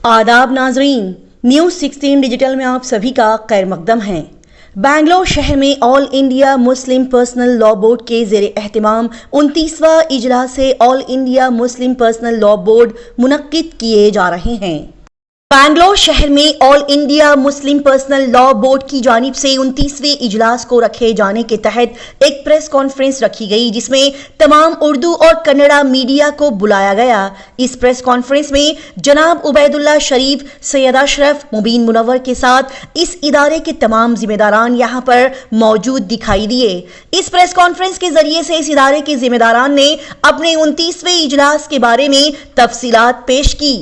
आदाब नाजरीन, news 16 digital में आप सभी का खैर मकदम है। बेंगलोर शहर में all India Muslim personal law board के ज़ेर एहतमाम 29वां इजलास all India Muslim personal law board मुनक्किद किए जा रहे हैं। बेंगलोर शहर में all India Muslim personal law board की जानिब से 29वें इजलास को रखे जाने के तहत एक प्रेस कॉन्फ्रेंस रखी गई, जिसमें तमाम उर्दू और कन्नड़ा मीडिया को बुलाया गया। इस प्रेस कॉन्फ्रेंस में जनाब उबैदुल्ला शरीफ, सैयद अशरफ, मुबीन मुनव्वर के साथ इस इदारे के तमाम जिम्मेदारान यहां पर मौजूद दिखाई दिए। इस प्रेस कॉन्फ्रेंस के जरिए से इस इदारे के जिम्मेदारान ने अपने 29वें इजलास के बारे में तफसीलात पेश की।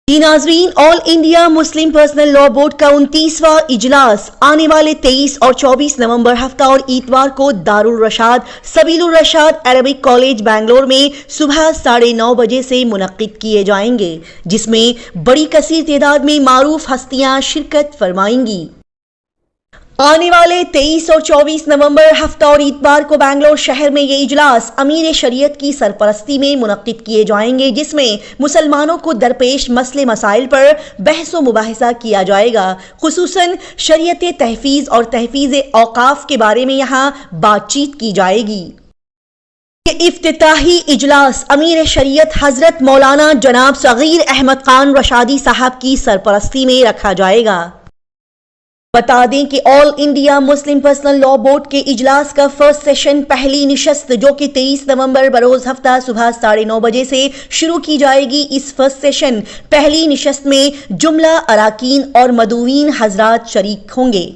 नाज़रीन, all India Muslim personal law board का 29वां इजलास आने वाले 23 और 24 नवंबर हफ्ता और इतवार को दारुल रशाद सबीलुर रशाद अरबिक कॉलेज बेंगलोर में सुबह 9:30 बजे से मुनक्किद किए जाएंगे, जिसमें बड़ी कसीर तादाद में मारूफ हस्तियां शिरकत फरमाएंगी। आने वाले 23 और 24 नवंबर हफ्ता और इतवार को बेंगलोर शहर में ये इजलास अमीर शरीयत की सरपरस्ती में मुनक्किद किए जाएंगे, जिसमें मुसलमानों को दरपेश मसले मसाइल पर बहस व मुबाहिसा किया जाएगा। खुसूसन शरीयत तहफीज और तहफीज औकाफ के बारे में यहाँ बातचीत की जाएगी। इफ्तिताही इजलास अमीर शरीयत हजरत मौलाना जनाब सगीर अहमद खान रशादी साहब की सरपरस्ती में रखा जाएगा। बता दें कि all India Muslim personal law board के इजलास का फर्स्ट सेशन पहली निशस्त, जो कि 23 नवंबर बरोज हफ्ता सुबह 9:30 बजे से शुरू की जाएगी। इस फर्स्ट सेशन पहली निशस्त में जुमला अराकीन और मदूवीन हजरात शरीक होंगे।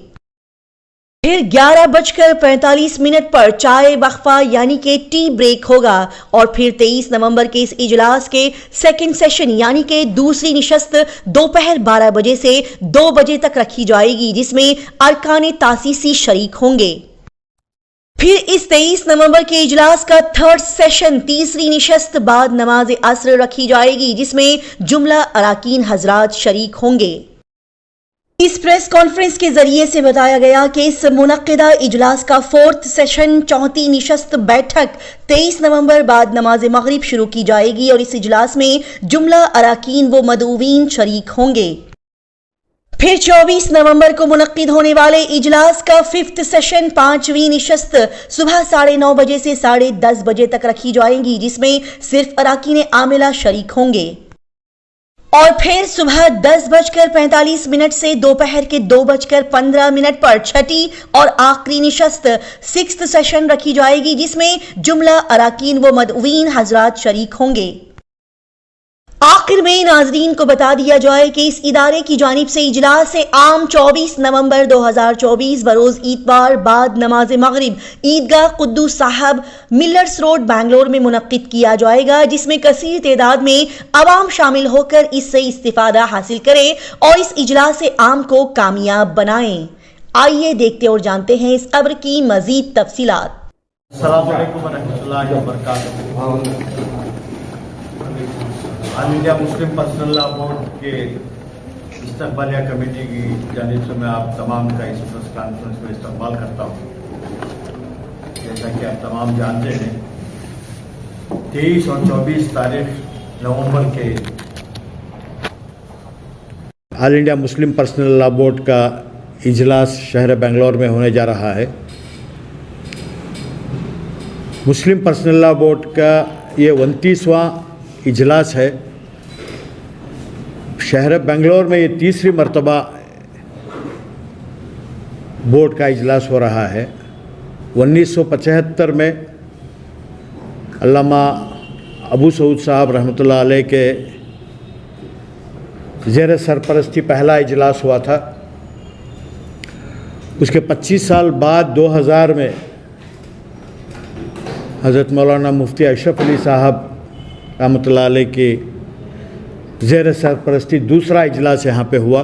फिर 11:45 पर चाय वक्फा यानी कि टी ब्रेक होगा और फिर 23 नवंबर के इस इजलास के सेकंड सेशन यानी कि दूसरी निशस्त दोपहर 12 बजे से 2 बजे तक रखी जाएगी, जिसमें अरकान तासीसी शरीक होंगे। फिर इस 23 नवंबर के इजलास का थर्ड सेशन तीसरी निशस्त बाद नमाज असर रखी जाएगी, जिसमें जुमला अराकीन हजरात शरीक होंगे। इस प्रेस कॉन्फ्रेंस के जरिए से बताया गया कि इस मुनक्किदा इजलास का फोर्थ सेशन चौथी निशस्त बैठक 23 नवंबर बाद नमाज मगरिब शुरू की जाएगी और इस इजलास में जुमला अराकीन व मदूवीन शरीक होंगे। फिर 24 नवंबर को मुनक्किद होने वाले इजलास का फिफ्थ सेशन पांचवी निशस्त सुबह 9:30 बजे से 10:30 बजे तक रखी जाएगी, जिसमें सिर्फ अराकीन आमिला शरीक होंगे। और फिर सुबह 10:45 से दोपहर के 2:15 पर छठी और आखिरी निशस्त सिक्स्थ सेशन रखी जाएगी, जिसमें जुमला अराकीन व मदऊवीन हजरात शरीक होंगे। आखिर में नाजरीन को बता दिया जाए कि इस इदारे की जानिब से इजलास आम 24 नवंबर 2024 बरोज इतवार बाद नमाज मगरिब ईदगाह कुद्दूस साहब मिलर्स रोड बेंगलोर में मुनक्किद किया जाएगा, जिसमें कसीर तादाद में अवाम शामिल होकर इससे इस्तिफादा हासिल करें और इस इजलास आम को कामयाब बनाएं। आइए देखते और जानते हैं इस अब्र की मजीद तफसीलात। अस्सलामु अलैकुम वरहमतुल्लाहि वबरकातुहू। All India Muslim personal law board के इस्तकबालिया कमेटी की जानिब से मैं आप तमाम का इस प्रेस कॉन्फ्रेंस में इस्तकबाल करता हूँ। जैसा कि आप तमाम जानते हैं, 23 और 24 तारीख नवंबर के all India Muslim personal law board का इजलास शहर बेंगलोर में होने जा रहा है। मुस्लिम पर्सनल लॉ बोर्ड का ये 29वां इजलास है। शहर बेंगलोर में ये तीसरी मरतबा बोर्ड का इजलास हो रहा है। 1975 में अल्लामा अबू सऊद साहब रहमतुल्लाह अलैह के ज़ेर सरपरस्ती पहला इजलास हुआ था। उसके 25 साल बाद 2000 में हज़रत मौलाना मुफ्ती अशरफ अली साहब रहमतुल्लाह अलैह की ज़ेर सरपरस्ती दूसरा इजलास यहाँ पे हुआ।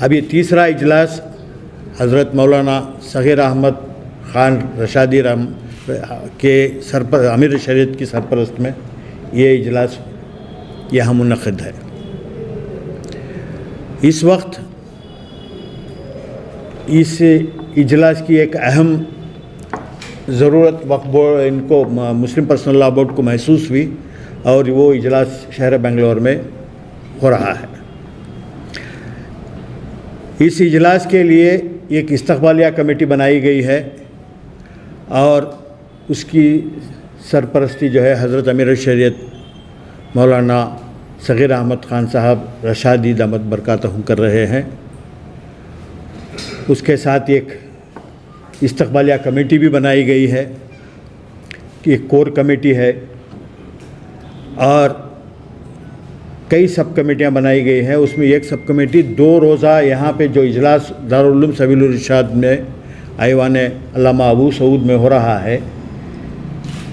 अब ये तीसरा इजलास हज़रत मौलाना सगीर अहमद ख़ान रशादी के अमीर शरीयत की सरपरस्त में ये इजलास यहाँ मुनक़िद है। इस वक्त इस इजलास की एक अहम ज़रूरत वक्फ बोर्ड इनको मुस्लिम पर्सनल लॉ बोर्ड को महसूस हुई और वो इजलास शहर बेंगलोर में हो रहा है। इस इजलास के लिए एक इस्तकबालिया कमेटी बनाई गई है और उसकी सरपरस्ती जो है हज़रत अमीर शरीयत मौलाना सग़ीर अहमद ख़ान साहब रशादी दामत बरकातहू कर रहे हैं। उसके साथ एक इस्तकबालिया कमेटी भी बनाई गई है कि एक कोर कमेटी है और कई सब कमेटियाँ बनाई गई हैं। उसमें एक सब कमेटी 2 रोज़ा यहाँ पे जो इजलास दारुल उलूम सबीलुर इरशाद में आईवान अल्लामा अबू सऊद में हो रहा है,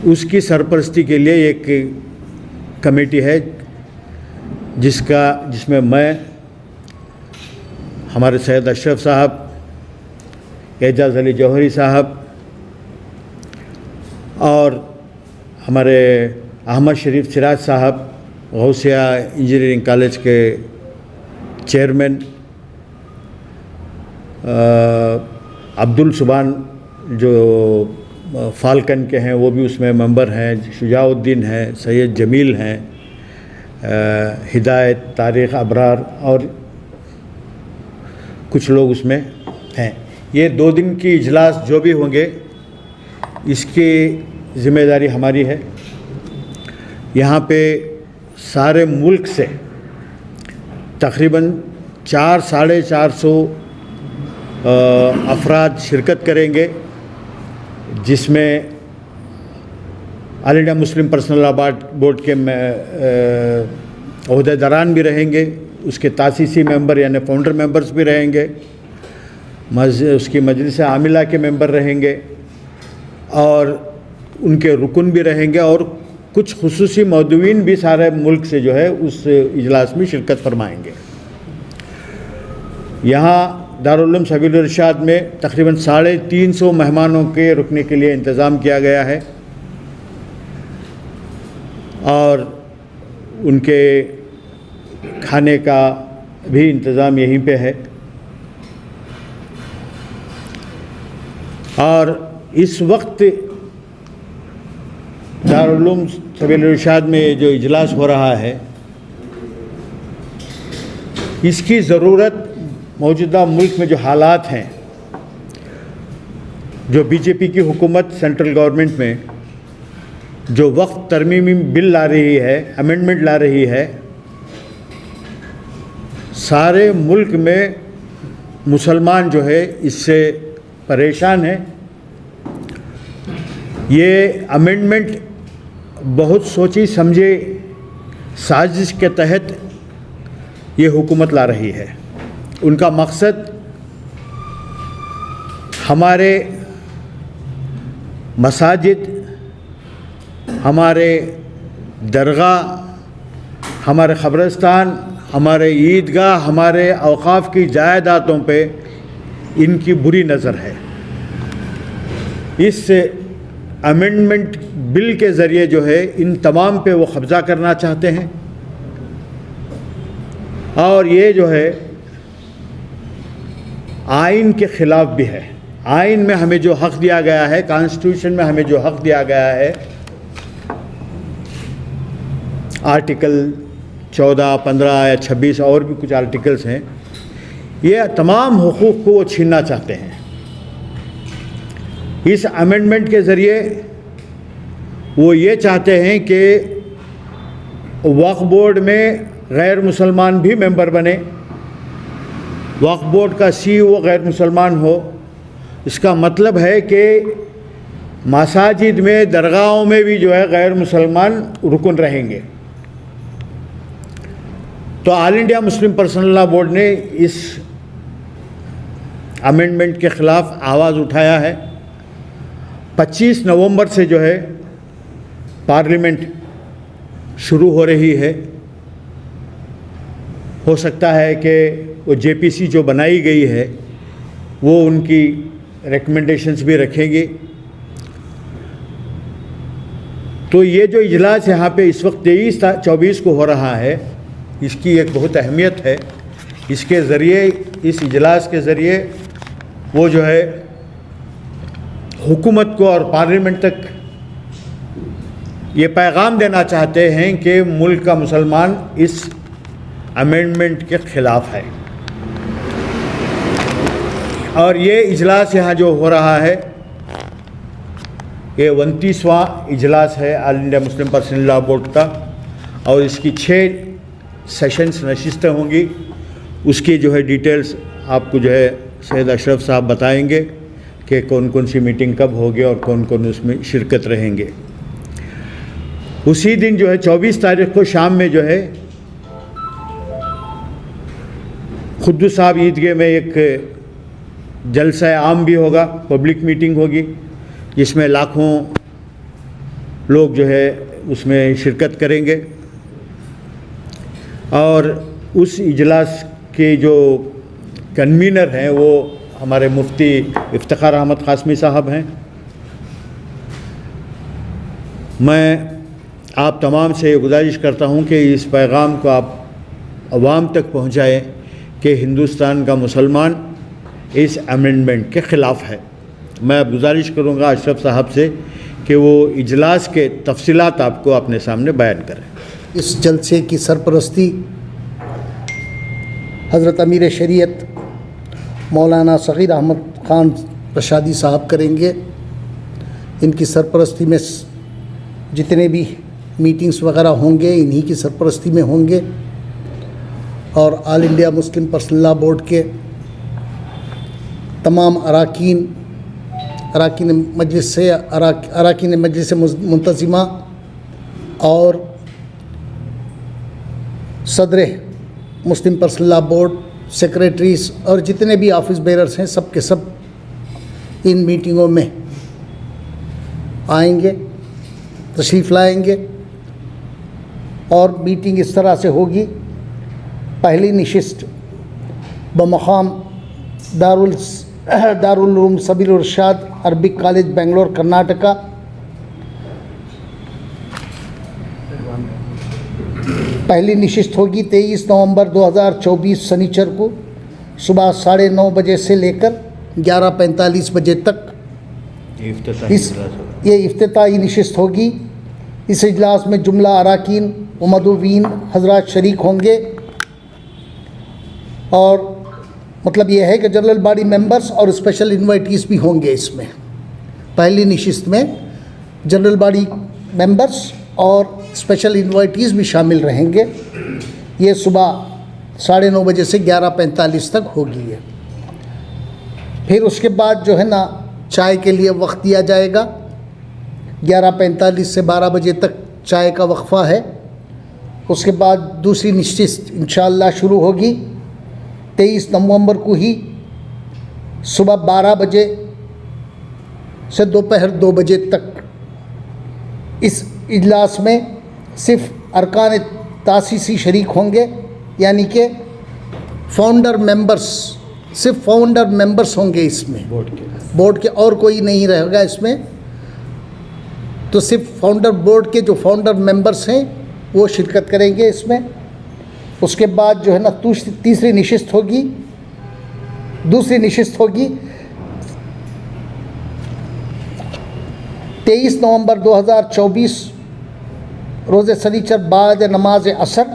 उसकी सरपरस्ती के लिए एक कमेटी है जिसमें मैं, हमारे सैयद अशरफ साहब, एजाज़ अली जौहरी साहब और हमारे अहमद शरीफ सिराज साहब गौसिया इंजीनियरिंग कॉलेज के चेयरमैन, अब्दुल सुबान जो फाल्कन के हैं वो भी उसमें मेंबर हैं, शुजाउद्दीन हैं, सैयद जमील हैं, हिदायत, तारिक अबरार और कुछ लोग उसमें हैं। ये 2 दिन की इजलास जो भी होंगे इसकी ज़िम्मेदारी हमारी है। यहाँ पे सारे मुल्क से तकरीबन 400-450 अफराद शिरकत करेंगे, जिसमें all India Muslim personal law board के ओहदेदारान भी रहेंगे, उसके तासीसी मेंबर यानी फाउंडर मेंबर्स भी रहेंगे, उसकी मजलिस आमिला के मेंबर रहेंगे और उनके रुकन भी रहेंगे और कुछ खुसूसी मौदूईन भी सारे मुल्क से जो है उस इजलास में शिरकत फरमाएंगे। यहाँ दारुल उलूम सबीलुर इरशाद में तकरीबन 350 मेहमानों के रुकने के लिए इंतज़ाम किया गया है और उनके खाने का भी इंतज़ाम यहीं पे है। और इस वक्त दारुल उलूम सबीलुर इरशाद में जो इजलास हो रहा है, इसकी ज़रूरत मौजूदा मुल्क में जो हालात हैं, जो बीजेपी की हुकूमत सेंट्रल गवर्नमेंट में जो वक्त तरमीमी बिल ला रही है, अमेंडमेंट ला रही है, सारे मुल्क में मुसलमान जो है इससे परेशान है। ये अमेंडमेंट बहुत सोची समझे साजिश के तहत ये हुकूमत ला रही है। उनका मकसद हमारे मसाजिद, हमारे दरगाह, हमारे क़ब्रिस्तान, हमारे ईदगाह, हमारे औक़ाफ़ की जायदादों पे इनकी बुरी नज़र है। इस अमेंडमेंट बिल के ज़रिए जो है इन तमाम पे वो कब्ज़ा करना चाहते हैं और ये जो है आइन के ख़िलाफ़ भी है। आइन में हमें जो हक़ दिया गया है, कॉन्स्टिट्यूशन में हमें जो हक़ दिया गया है, आर्टिकल 14, 15 या 26 और भी कुछ आर्टिकल्स हैं, ये तमाम हुकूक़ को वो छीनना चाहते हैं। इस अमेंडमेंट के ज़रिए वो ये चाहते हैं कि वक्फ़ बोर्ड में गैर मुसलमान भी मेंबर बने, वक्फ़ बोर्ड का CEO गैर मुसलमान हो। इसका मतलब है कि मसाजिद में, दरगाहों में भी जो है गैर मुसलमान रुकन रहेंगे। तो all India Muslim personal law board ने इस अमेंडमेंट के ख़िलाफ़ आवाज़ उठाया है। 25 नवंबर से जो है पार्लियामेंट शुरू हो रही है। हो सकता है कि वो JPC जो बनाई गई है वो उनकी रिकमेंडेशंस भी रखेंगे। तो ये जो इजलास यहाँ पे इस वक्त 23-24 को हो रहा है, इसकी एक बहुत अहमियत है। इसके ज़रिए, इस इजलास के ज़रिए वो जो है हुकूमत को और पार्लियामेंट तक ये पैगाम देना चाहते हैं कि मुल्क का मुसलमान इस अमेंडमेंट के ख़िलाफ़ है और ये इजलास यहाँ जो हो रहा है ये 29वां इजलास है all India Muslim personal law board का और इसकी 6 सेशंस नशिस्तें होंगी। उसकी जो है डिटेल्स आपको जो है सैयद अशरफ साहब बताएंगे कि कौन कौन सी मीटिंग कब होगी और कौन कौन उसमें शिरकत रहेंगे। उसी दिन जो है 24 तारीख को शाम में जो है खुद्दूस साहब ईदगाह में एक जलसा आम भी होगा, पब्लिक मीटिंग होगी जिसमें लाखों लोग जो है उसमें शिरकत करेंगे और उस इजलास के जो कन्वीनर हैं वो हमारे मुफ्ती इफ्तिखार अहमद कासमी साहब हैं। मैं आप तमाम से गुजारिश करता हूं कि इस पैगाम को आप अवाम तक पहुंचाएं कि हिंदुस्तान का मुसलमान इस अमेंडमेंट के ख़िलाफ़ है। मैं अब गुजारिश करूंगा अशरफ साहब से कि वो इजलास के तफसीलात आपको अपने सामने बयान करें। इस जलसे की सरपरस्ती हज़रत अमीर शरीयत मौलाना सग़ीर अहमद ख़ान रशादी साहब करेंगे। इनकी सरपरस्ती में जितने भी मीटिंग्स वगैरह होंगे इन्हीं की सरपरस्ती में होंगे और all India Muslim personal law board के तमाम अराकीन मजलिस मुंतज़िमा और सदर मुस्लिम पर्सनल लॉ बोर्ड सेक्रेटरीज़ और जितने भी ऑफिस बेरर्स हैं सब के सब इन मीटिंगों में आएंगे, तशरीफ़ लाएंगे और मीटिंग इस तरह से होगी। पहली नशिस्त बमक़ाम दारुल उलूम सबील इरशाद अरबिक कॉलेज बेंगलोर कर्नाटका पहली नशिस्त होगी 23 नवंबर 2024 शनिचर को सुबह 9:30 बजे से लेकर 11:45 बजे तक ये इफ्तिताही नशिस्त होगी। इस इजलास में जुमला अराकीन व मदऊवीन हजरात शरीक होंगे और मतलब ये है कि जनरल बॉडी मेंबर्स और स्पेशल इन्वाइटीज़ भी होंगे। इसमें पहली नशिस्त में जनरल बॉडी मेंबर्स और स्पेशल इन्वाइटीज़ भी शामिल रहेंगे। ये सुबह 9:30 बजे से 11:45 तक होगी है। फिर उसके बाद जो है ना चाय के लिए वक्त दिया जाएगा। 11:45 से 12 बजे तक चाय का वक्फ़ा है। उसके बाद दूसरी नशिस्त इंशाअल्लाह शुरू होगी 23 नवंबर को ही सुबह 12 बजे से दोपहर 2 बजे तक। इस इजलास में सिर्फ अरकान तासीसी शरीक होंगे, यानी कि फाउंडर मेंबर्स, सिर्फ फाउंडर मेंबर्स होंगे इसमें, बोर्ड के और कोई नहीं रहेगा इसमें। तो सिर्फ फाउंडर बोर्ड के जो फाउंडर मेंबर्स हैं वो शिरकत करेंगे इसमें। उसके बाद जो है ना तीसरी नशिस्त होगी, दूसरी नशिस्त होगी 23 नवंबर 2024 रोज़े शनीचर बाद नमाज असर।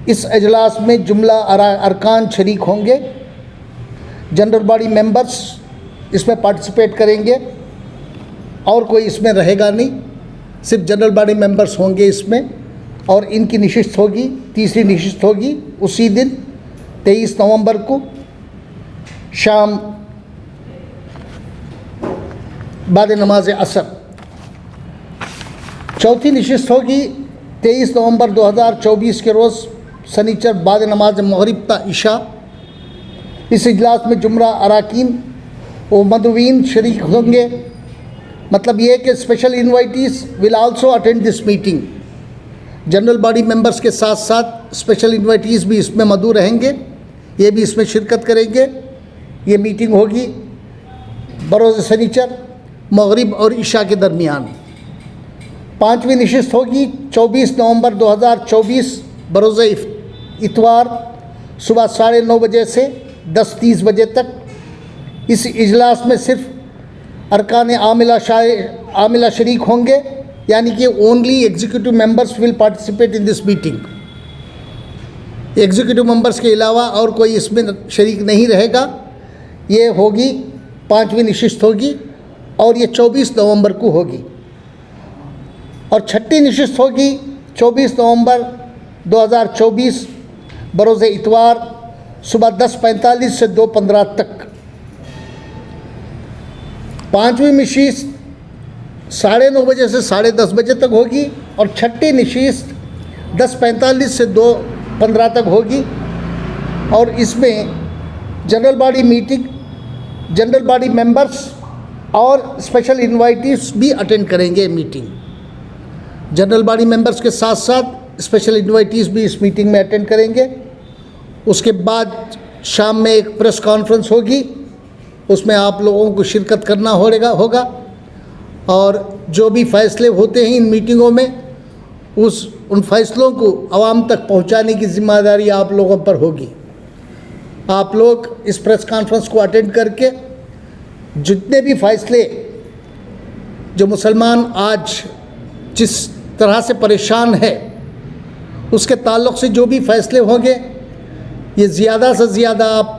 इस इजलास में जुमला अरकान शरीक होंगे, जनरल बॉडी मेंबर्स इसमें पार्टिसिपेट करेंगे और कोई इसमें रहेगा नहीं, सिर्फ जनरल बॉडी मेंबर्स होंगे इसमें। और इनकी नशिस्त होगी, तीसरी नशिस्त होगी उसी दिन 23 नवंबर को शाम बाद नमाज असर। चौथी नशिस्त होगी 23 नवंबर 2024 के रोज़ शनिचर बाद नमाज मगरिब ता इशा। इस इजलास में जुमला अराकीन व मदऊवीन शरीक होंगे। मतलब ये कि special इन्वाइटीज़ will also attend this meeting. General body members के साथ साथ स्पेशल इन्वाइटीज़ भी इसमें मौजूद रहेंगे, ये भी इसमें शिरकत करेंगे। ये मीटिंग होगी बरोज़ शनीचर मगरिब और इशा के दरमियान। पाँचवीं नशिस्त होगी 24 नवंबर 2024 बरोज़ इतवार सुबह 9:30 बजे से 10:30 बजे तक। इस इजलास में सिर्फ अरकान आमिला शरीक होंगे, यानी कि only executive members will participate in this meeting. Executive members के अलावा और कोई इसमें शरीक नहीं रहेगा। ये होगी 5वीं नशिस्त होगी और ये 24 नवंबर को होगी। और 6ठी नशिस्त होगी 24 नवंबर 2024 बरोज़ इतवार सुबह 10:45 से 2:15 तक। 5वीं नशिस्त 9:30 बजे से 10:30 बजे तक होगी और 6ठी नशिस्त 10:45 से 2:15 तक होगी। और इसमें general body meeting, general body members और स्पेशल इनवाइटीज भी अटेंड करेंगे मीटिंग। जनरल बॉडी मेंबर्स के साथ साथ स्पेशल इनवाइटीज भी इस मीटिंग में अटेंड करेंगे। उसके बाद शाम में एक प्रेस कॉन्फ्रेंस होगी, उसमें आप लोगों को शिरकत करना होगा और जो भी फैसले होते हैं इन मीटिंगों में उन फैसलों को आवाम तक पहुंचाने की जिम्मेदारी आप लोगों पर होगी। आप लोग इस प्रेस कॉन्फ्रेंस को अटेंड करके जितने भी फैसले जो मुसलमान आज जिस तरह से परेशान है उसके ताल्लुक़ से जो भी फैसले होंगे ये ज़्यादा से ज़्यादा आप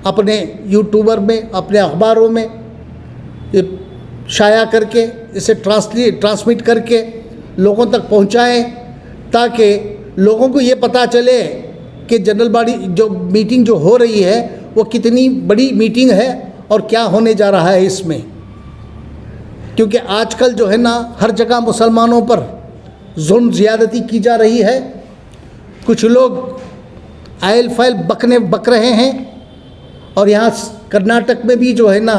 अपने यूट्यूबर में, अपने अखबारों में ये शाया करके इसे ट्रांसमिट करके लोगों तक पहुंचाएं, ताकि लोगों को ये पता चले कि जनरल बॉडी जो मीटिंग जो हो रही है वो कितनी बड़ी मीटिंग है और क्या होने जा रहा है इसमें। क्योंकि आजकल जो है ना हर जगह मुसलमानों पर जुल्म ज़्यादती की जा रही है। कुछ लोग आयल फैल बक रहे हैं और यहाँ कर्नाटक में भी जो है ना,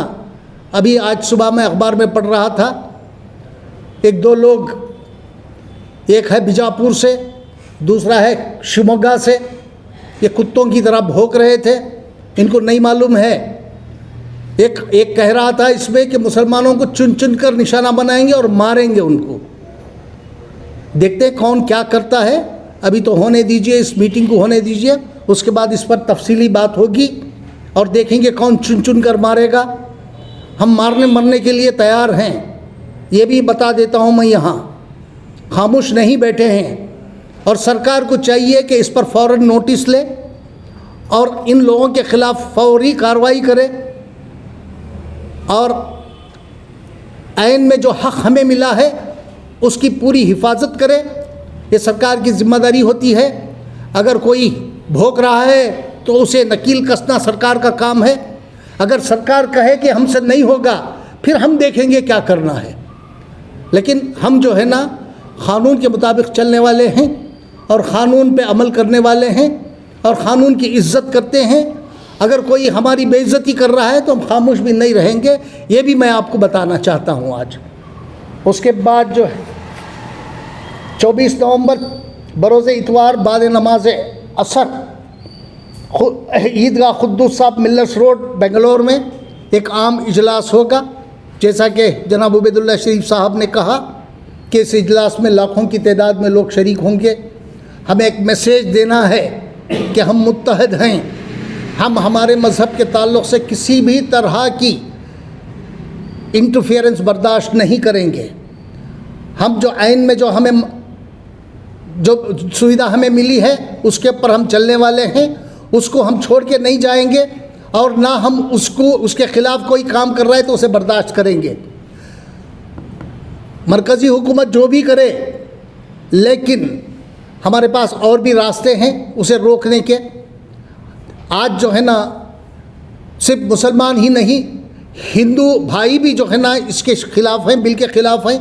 अभी आज सुबह मैं अखबार में पढ़ रहा था, 1-2 लोग, एक है बीजापुर से, दूसरा है शिवमोगा से, ये कुत्तों की तरह भौंक रहे थे। इनको नहीं मालूम है। एक कह रहा था इसमें कि मुसलमानों को चुन चुन कर निशाना बनाएंगे और मारेंगे उनको। देखते हैं कौन क्या करता है। अभी तो होने दीजिए, इस मीटिंग को होने दीजिए, उसके बाद इस पर तफसीली बात होगी और देखेंगे कौन चुन चुन कर मारेगा। हम मारने मरने के लिए तैयार हैं, ये भी बता देता हूँ मैं। यहाँ खामोश नहीं बैठे हैं और सरकार को चाहिए कि इस पर फ़ौरन नोटिस ले और इन लोगों के ख़िलाफ़ फौरी कार्रवाई करे और आइन में जो हक़ हमें मिला है उसकी पूरी हिफाजत करे। ये सरकार की ज़िम्मेदारी होती है। अगर कोई भोग रहा है तो उसे नकील कसना सरकार का काम है। अगर सरकार कहे कि हमसे नहीं होगा, फिर हम देखेंगे क्या करना है। लेकिन हम जो है ना क़ानून के मुताबिक चलने वाले हैं और क़ानून पे अमल करने वाले हैं और क़ानून की इज़्ज़त करते हैं। अगर कोई हमारी बेइज्जती कर रहा है तो हम खामोश भी नहीं रहेंगे। ये भी मैं आपको बताना चाहता हूँ आज। उसके बाद जो है 24 नवंबर बरोज़ इतवार बाद नमाज असर ईदगाह खुद्दूस साहब मिल्लर्स रोड बेंगलोर में एक आम इजलास होगा। जैसा कि जनाब उबैदुल्लाह शरीफ साहब ने कहा कि इस इजलास में लाखों की तादाद में लोग शरीक होंगे। हमें एक मैसेज देना है कि हम मुत्तहद हैं। हम हमारे मज़हब के ताल्लुक़ से किसी भी तरह की इंटरफेरेंस बर्दाश्त नहीं करेंगे। हम जो आइन में जो हमें जो सुविधा हमें मिली है उसके ऊपर हम चलने वाले हैं, उसको हम छोड़ के नहीं जाएंगे और ना हम उसके ख़िलाफ़ कोई काम कर रहा है तो उसे बर्दाश्त करेंगे। मरकज़ी हुकूमत जो भी करे, लेकिन हमारे पास और भी रास्ते हैं उसे रोकने के। आज जो है ना सिर्फ मुसलमान ही नहीं, हिंदू भाई भी जो है ना इसके ख़िलाफ़ हैं, बिल के ख़िलाफ़ हैं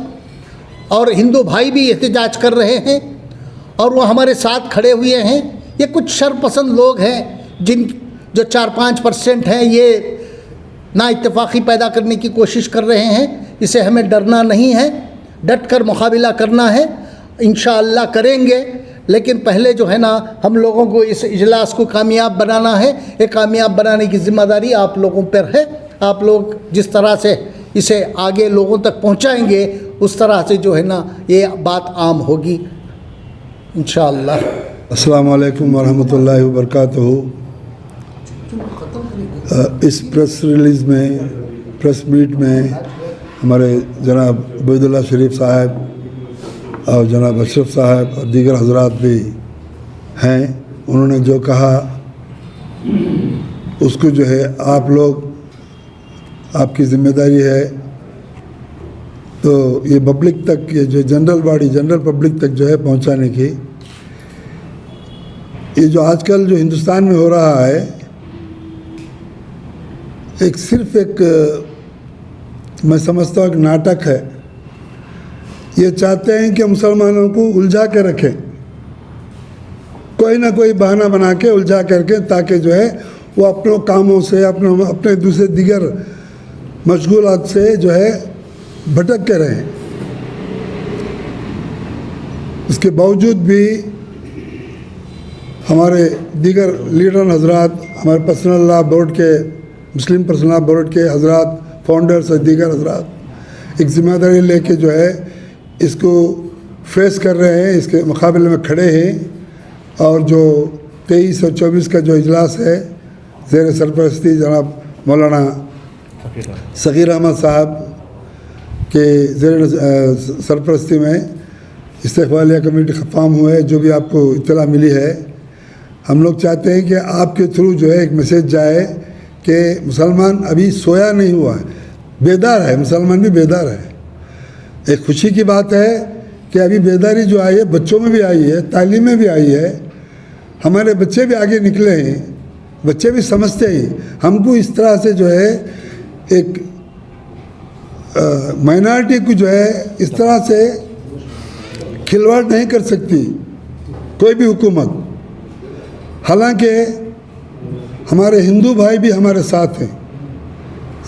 और हिंदू भाई भी एहतजाज कर रहे हैं और वो हमारे साथ खड़े हुए हैं। ये कुछ शरपसंद लोग हैं जो 4-5% हैं, ये ना इत्तेफाक़ी पैदा करने की कोशिश कर रहे हैं। इसे हमें डरना नहीं है, डट कर मुकाबला करना है। इंशाअल्लाह करेंगे, लेकिन पहले जो है ना हम लोगों को इस इजलास को कामयाब बनाना है। ये कामयाब बनाने की ज़िम्मेदारी आप लोगों पर है। आप लोग जिस तरह से इसे आगे लोगों तक पहुंचाएंगे उस तरह से जो है ना ये बात आम होगी इंशाअल्लाह। अस्सलामु अलैकुम वरहमतुल्लाहि वबरकातुहू। इस प्रेस रिलीज़ में, प्रेस मीट में हमारे जनाब उबैदुल्ला शरीफ साहब और जनाब अशरफ साहब और दीगर हजरात भी हैं, उन्होंने जो कहा उसको जो है आप लोग, आपकी ज़िम्मेदारी है तो ये पब्लिक तक, ये जो जनरल बॉडी, जनरल पब्लिक तक जो है पहुंचाने की। ये जो आजकल जो हिंदुस्तान में हो रहा है, सिर्फ एक मैं समझता हूँ एक नाटक है। ये चाहते हैं कि मुसलमानों को उलझा के रखें, कोई ना कोई बहाना बना के उलझा करके, ताकि जो है वो अपने कामों से, अपने दूसरे दीगर मशगूलात से जो है भटक के रहें। इसके बावजूद भी हमारे दीगर लीडर हजरात, हमारे पर्सनल लॉ बोर्ड के, मुस्लिम पर्सनल लॉ बोर्ड के हजरात, फाउंडर्स और दीगर हजरात एक ज़िम्मेदारी लेके जो है इसको फेस कर रहे हैं, इसके मुकाबले में खड़े हैं। और जो 23 और 24 का जो इजलास है ज़ेर सरपरस्ती जनाब मौलाना सग़ीर अहमद साहब के ज़ेर सरपरस्ती में इस्तिक़बालिया कमेटी ख़त्म हुए, जो भी आपको इत्तला मिली है, हम लोग चाहते हैं कि आपके थ्रू जो है एक मैसेज जाए कि मुसलमान अभी सोया नहीं हुआ है, बेदार है, मुसलमान भी बेदार है। एक खुशी की बात है कि अभी बेदारी जो आई है बच्चों में भी आई है, तालीम में भी आई है, हमारे बच्चे भी आगे निकले हैं, बच्चे भी समझते हैं। हमको इस तरह से जो है एक माइनॉरिटी को जो है इस तरह से खिलवाड़ नहीं कर सकती कोई भी हुकूमत। हालांकि हमारे हिंदू भाई भी हमारे साथ हैं,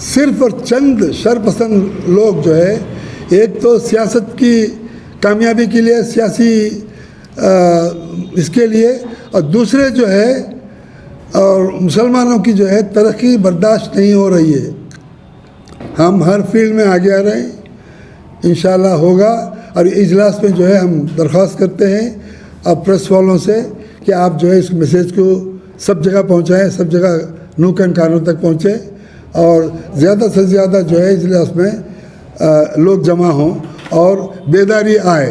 सिर्फ और चंद शरपसंद लोग जो है, एक तो सियासत की कामयाबी के लिए, सियासी इसके लिए, और दूसरे जो है और मुसलमानों की जो है तरक्की बर्दाश्त नहीं हो रही है। हम हर फील्ड में आगे आ रहे हैं, इंशाल्लाह होगा। और इजलास में जो है हम दरख्वास्त करते हैं अब प्रेस वालों से कि आप जो है इस मैसेज को सब जगह पहुंचाएं, सब जगह नूक एंड कानों तक पहुंचे और ज़्यादा से ज़्यादा जो है इजलास में लोग जमा हों और बेदारी आए।